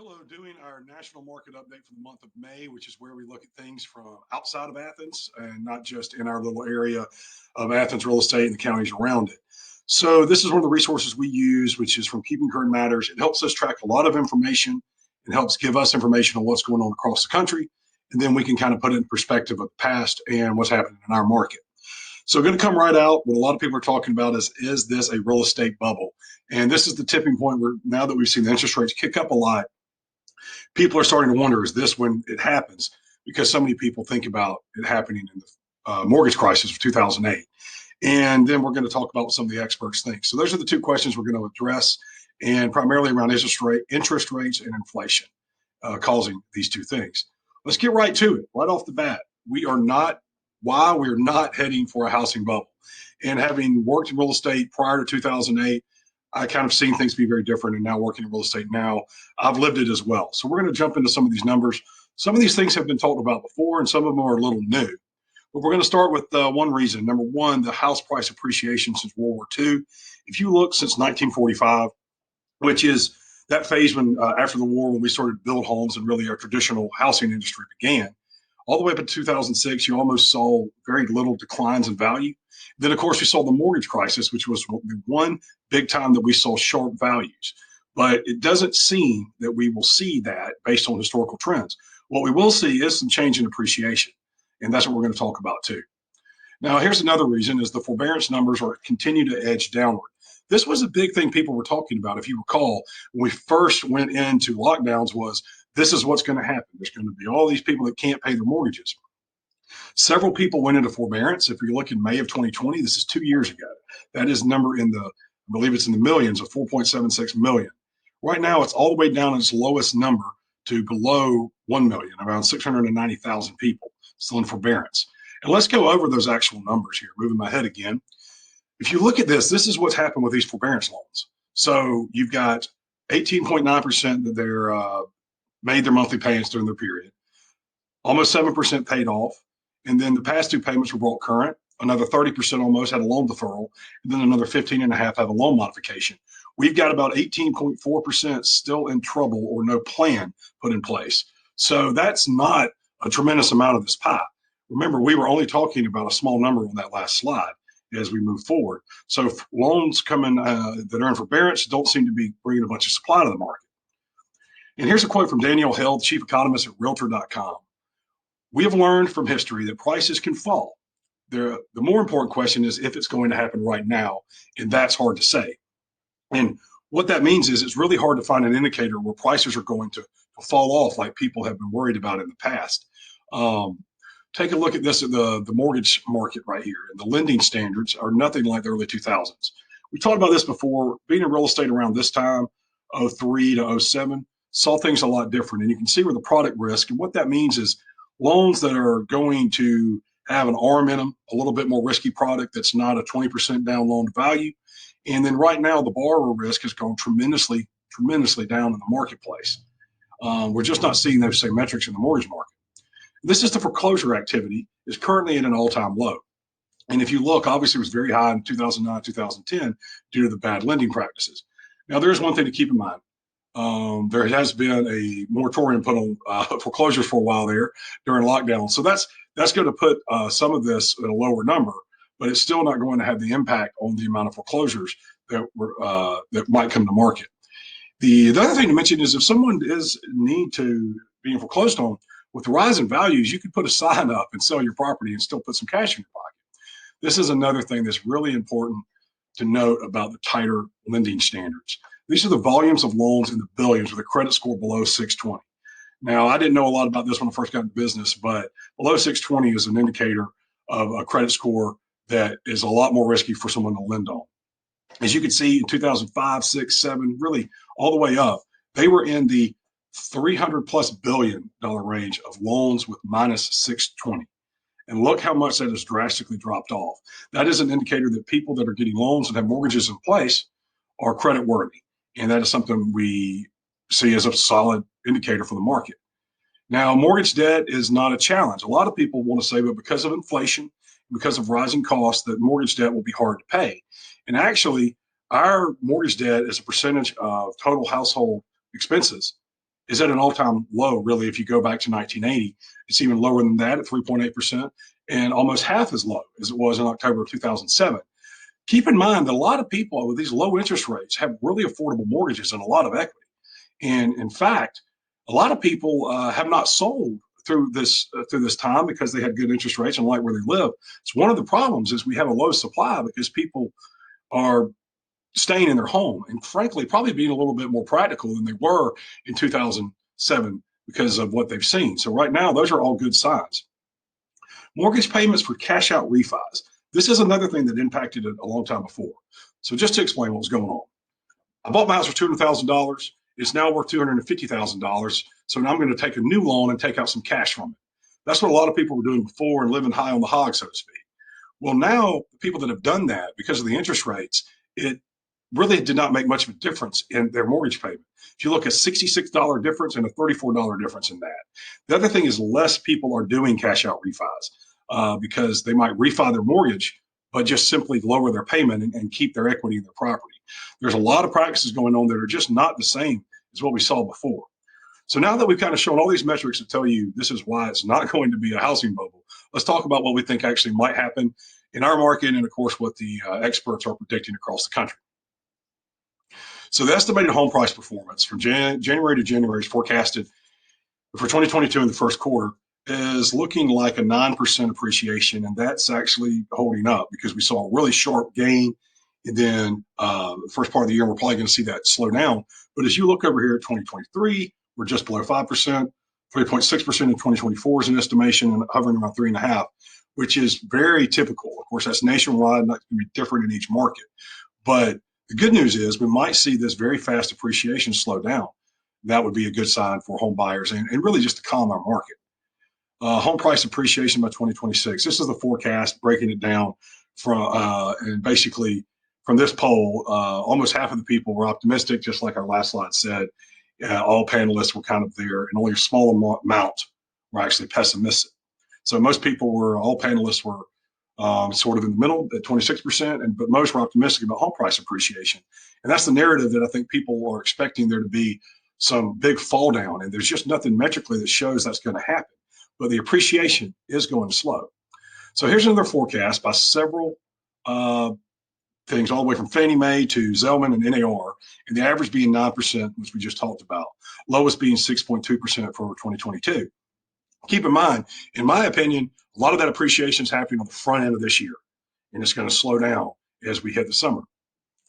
Hello, doing our national market update for the month of May, which is where we look at things from outside of Athens and not just in our little area of Athens real estate and the counties around it. So this is one of the resources we use, which is from Keeping Current Matters. It helps us track a lot of information. It helps give us information on what's going on across the country. And then we can kind of put it in perspective of the past and what's happening in our market. So going to come right out, what a lot of people are talking about is this a real estate bubble? And this is the tipping point where now that we've seen the interest rates kick up a lot, people are starting to wonder, is this when it happens? Because so many people think about it happening in the mortgage crisis of 2008. And then we're going to talk about what some of the experts think. So those are the two questions we're going to address, and primarily around interest rates and inflation causing these two things. Let's get right to it, right off the bat. We're not heading for a housing bubble. And having worked in real estate prior to 2008, I kind of seen things be very different, and now working in real estate now, I've lived it as well. So we're going to jump into some of these numbers. Some of these things have been talked about before, and some of them are a little new. But we're going to start with one reason. Number one, the house price appreciation since World War II. If you look since 1945, which is that phase when after the war when we started to build homes and really our traditional housing industry began, all the way up to 2006, you almost saw very little declines in value. Then, of course, we saw the mortgage crisis, which was the one big time that we saw sharp values. But it doesn't seem that we will see that based on historical trends. What we will see is some change in appreciation, and that's what we're going to talk about too. Now, here's another reason: is the forbearance numbers are continue to edge downward. This was a big thing people were talking about. If you recall, when we first went into lockdowns, was this is what's going to happen. There's going to be all these people that can't pay their mortgages. Several people went into forbearance. If you look in May of 2020, this is 2 years ago. That is number I believe it's in the millions of 4.76 million. Right now, it's all the way down its lowest number to below 1 million, around 690,000 people still in forbearance. And let's go over those actual numbers here, moving my head again. If you look at this is what's happened with these forbearance loans. So you've got 18.9% that they're made their monthly payments during their period, almost 7% paid off. And then the past two payments were brought current. Another 30% almost had a loan deferral. And then another 15.5% have a loan modification. We've got about 18.4% still in trouble or no plan put in place. So that's not a tremendous amount of this pie. Remember, we were only talking about a small number on that last slide as we move forward. So loans coming that are in forbearance don't seem to be bringing a bunch of supply to the market. And here's a quote from Daniel Held, chief economist at Realtor.com. We have learned from history that prices can fall. The more important question is if it's going to happen right now, and that's hard to say. And what that means is it's really hard to find an indicator where prices are going to fall off like people have been worried about in the past. Take a look at this at the mortgage market right here. And the lending standards are nothing like the early 2000s. We talked about this before. Being in real estate around this time, 03 to 07, saw things a lot different. And you can see where the product risk, and what that means is loans that are going to have an ARM in them, a little bit more risky product that's not a 20% down loan to value. And then right now, the borrower risk has gone tremendously down in the marketplace. We're just not seeing those same metrics in the mortgage market. This is the foreclosure activity is currently at an all-time low. And if you look, obviously it was very high in 2009, 2010 due to the bad lending practices. Now, there's one thing to keep in mind. There has been a moratorium put on foreclosures for a while there during lockdown. So that's going to put some of this at a lower number, but it's still not going to have the impact on the amount of foreclosures that might come to market. The other thing to mention is if someone is in need to being foreclosed on, with the rise in values, you could put a sign up and sell your property and still put some cash in your pocket. This is another thing that's really important to note about the tighter lending standards. These are the volumes of loans in the billions with a credit score below 620. Now, I didn't know a lot about this when I first got into business, but below 620 is an indicator of a credit score that is a lot more risky for someone to lend on. As you can see, in 2005, 6, 7, really all the way up, they were in the $300+ billion range of loans with minus 620. And look how much that has drastically dropped off. That is an indicator that people that are getting loans and have mortgages in place are credit worthy. And that is something we see as a solid indicator for the market. Now, mortgage debt is not a challenge. A lot of people want to say, but because of inflation, because of rising costs, that mortgage debt will be hard to pay. And actually, our mortgage debt as a percentage of total household expenses is at an all-time low, really. If you go back to 1980, it's even lower than that at 3.8%, and almost half as low as it was in October of 2007. Keep in mind that a lot of people with these low interest rates have really affordable mortgages and a lot of equity. And in fact, a lot of people have not sold through this time because they had good interest rates and like where they live. So one of the problems is we have a low supply because people are staying in their home and frankly probably being a little bit more practical than they were in 2007 because of what they've seen. So right now, those are all good signs. Mortgage payments for cash out refis. This is another thing that impacted it a long time before. So just to explain what was going on. I bought my house for $200,000. It's now worth $250,000. So now I'm going to take a new loan and take out some cash from it. That's what a lot of people were doing before and living high on the hog, so to speak. Well, now the people that have done that because of the interest rates, it really did not make much of a difference in their mortgage payment. If you look at $66 difference and a $34 difference in that. The other thing is less people are doing cash out refis because they might refi their mortgage, but just simply lower their payment and keep their equity in their property. There's a lot of practices going on that are just not the same as what we saw before. So now that we've kind of shown all these metrics to tell you this is why it's not going to be a housing bubble, let's talk about what we think actually might happen in our market and, of course, what the experts are predicting across the country. So the estimated home price performance from January to January is forecasted for 2022 in the first quarter is looking like a 9% appreciation, and that's actually holding up because we saw a really sharp gain. And then the first part of the year, we're probably going to see that slow down. But as you look over here at 2023, we're just below 5%, 3.6% in 2024 is an estimation, and hovering around 3.5%, which is very typical. Of course, that's nationwide, not going to be different in each market. But the good news is we might see this very fast appreciation slow down. That would be a good sign for home buyers and really just to calm our market. Home price appreciation by 2026. This is the forecast, breaking it down from and basically from this poll, almost half of the people were optimistic, just like our last slide said. All panelists were kind of there, and only a small amount were actually pessimistic. So most people were, all panelists were sort of in the middle at 26%, but most were optimistic about home price appreciation. And that's the narrative that I think people are expecting there to be some big fall down, and there's just nothing metrically that shows that's going to happen. But the appreciation is going to slow. So here's another forecast by several things, all the way from Fannie Mae to Zelman and NAR, and the average being 9%, which we just talked about, lowest being 6.2% for 2022. Keep in mind, in my opinion, a lot of that appreciation is happening on the front end of this year, and it's going to slow down as we hit the summer.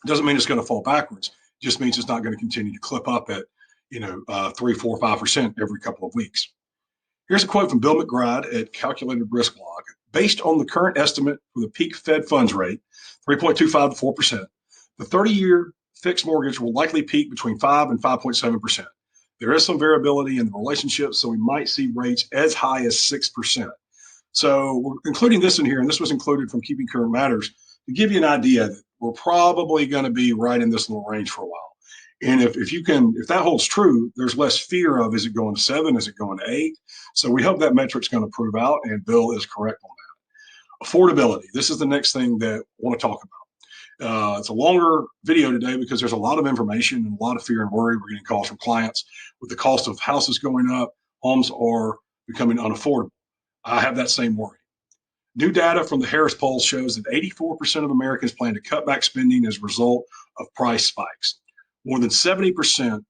It doesn't mean it's going to fall backwards. It just means it's not going to continue to clip up at 3, 4, 5% every couple of weeks. Here's a quote from Bill McBride at Calculated Risk Log. Based on the current estimate for the peak Fed funds rate, 3.25 to 4%, the 30-year fixed mortgage will likely peak between 5 and 5.7%. There is some variability in the relationship, so we might see rates as high as 6%. So we're including this in here, and this was included from Keeping Current Matters, to give you an idea that we're probably going to be right in this little range for a while. And if that holds true, there's less fear of, is it going to 7? Is it going to 8? So we hope that metric's going to prove out, and Bill is correct on that. Affordability. This is the next thing that I want to talk about. It's a longer video today because there's a lot of information and a lot of fear and worry. We're getting calls from clients with the cost of houses going up. Homes are becoming unaffordable. I have that same worry. New data from the Harris poll shows that 84% of Americans plan to cut back spending as a result of price spikes. More than 70%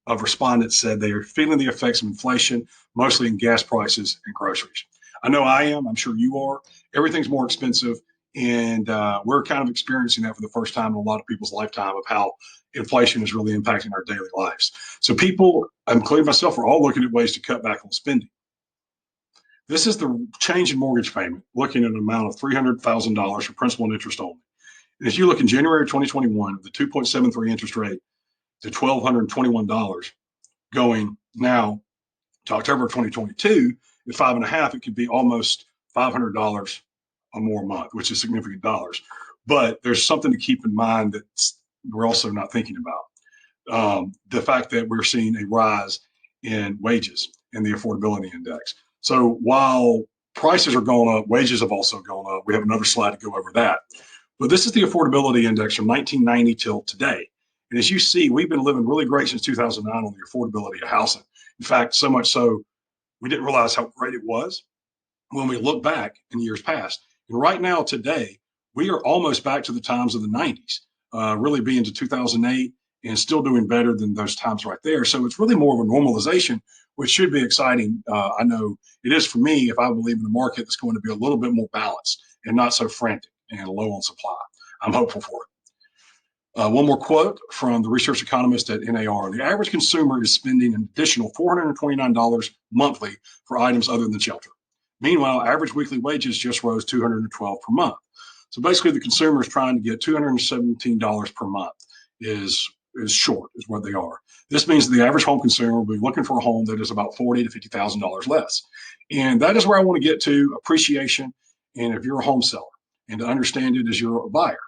of respondents said they are feeling the effects of inflation, mostly in gas prices and groceries. I know I am. I'm sure you are. Everything's more expensive, and we're kind of experiencing that for the first time in a lot of people's lifetime of how inflation is really impacting our daily lives. So people, including myself, are all looking at ways to cut back on spending. This is the change in mortgage payment, looking at an amount of $300,000 for principal and interest only. And if you look in January of 2021, the 2.73 interest rate to $1,221, going now to October of 2022 at 5.5, it could be almost $500 or more a month, which is significant dollars. But there's something to keep in mind that we're also not thinking about. The fact that we're seeing a rise in wages in the affordability index. So while prices are going up, wages have also gone up. We have another slide to go over that. But this is the affordability index from 1990 till today. And as you see, we've been living really great since 2009 on the affordability of housing. In fact, so much so we didn't realize how great it was when we look back in years past. And right now, today, we are almost back to the times of the 90s, really being to 2008 and still doing better than those times right there. So it's really more of a normalization, which should be exciting. I know it is for me if I believe in a market that's going to be a little bit more balanced and not so frantic and low on supply. I'm hopeful for it. One more quote from the research economist at NAR. The average consumer is spending an additional $429 monthly for items other than shelter. Meanwhile, average weekly wages just rose $212 per month. So basically, the consumer is trying to get $217 per month is short, is what they are. This means that the average home consumer will be looking for a home that is about $40,000 to $50,000 less. And that is where I want to get to appreciation. And if you're a home seller, and to understand it as you're a buyer.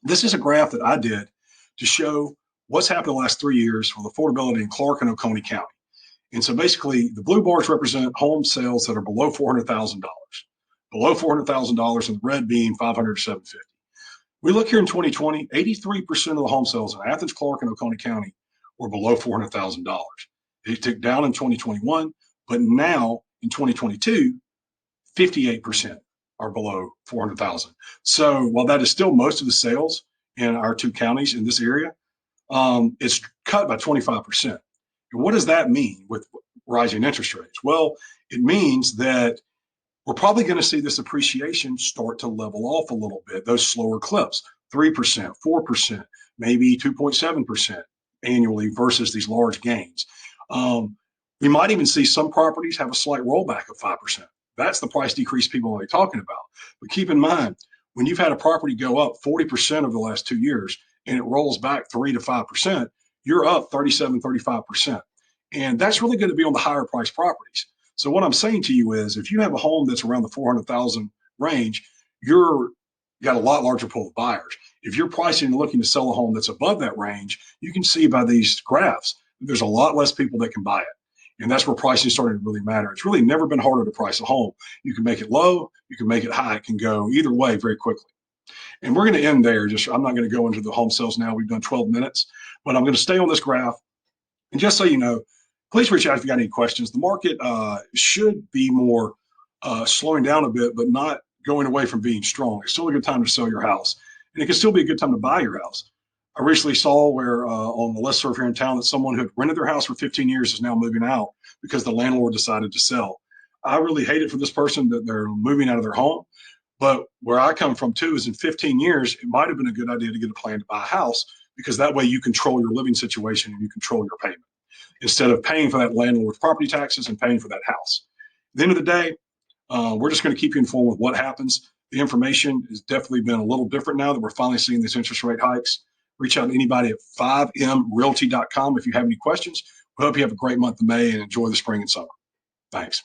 This is a graph that I did to show what's happened in the last 3 years with affordability in Clark and Oconee County. And so basically, the blue bars represent home sales that are below $400,000, below $400,000, and the red being $500,000 to $750,000. We look here in 2020, 83% of the home sales in Athens, Clark, and Oconee County were below $400,000. It ticked down in 2021, but now in 2022, 58% are below 400,000. So while that is still most of the sales in our two counties in this area, it's cut by 25%. And what does that mean with rising interest rates? Well, it means that we're probably going to see this appreciation start to level off a little bit, those slower clips, 3%, 4%, maybe 2.7% annually versus these large gains. We might even see some properties have a slight rollback of 5%. That's the price decrease people are talking about. But keep in mind, when you've had a property go up 40% over the last 2 years and it rolls back 3 to 5%, you're up 37, 35%. And that's really going to be on the higher price properties. So what I'm saying to you is if you have a home that's around the 400,000 range, you got a lot larger pool of buyers. If you're pricing and looking to sell a home that's above that range, you can see by these graphs, there's a lot less people that can buy it. And that's where pricing is starting to really matter. It's really never been harder to price a home. You can make it low, you can make it high. It can go either way very quickly. And we're going to end there. I'm not going to go into the home sales now. We've done 12 minutes, but I'm going to stay on this graph. And just so you know, please reach out if you got any questions. The market should be more slowing down a bit, but not going away from being strong. It's still a good time to sell your house. And it can still be a good time to buy your house. I recently saw where on the listserv here in town that someone who had rented their house for 15 years is now moving out because the landlord decided to sell. I really hate it for this person that they're moving out of their home. But where I come from too is in 15 years, it might have been a good idea to get a plan to buy a house because that way you control your living situation and you control your payment instead of paying for that landlord's property taxes and paying for that house. At the end of the day, we're just going to keep you informed with what happens. The information has definitely been a little different now that we're finally seeing these interest rate hikes. Reach out to anybody at 5mrealty.com if you have any questions. We hope you have a great month of May and enjoy the spring and summer. Thanks.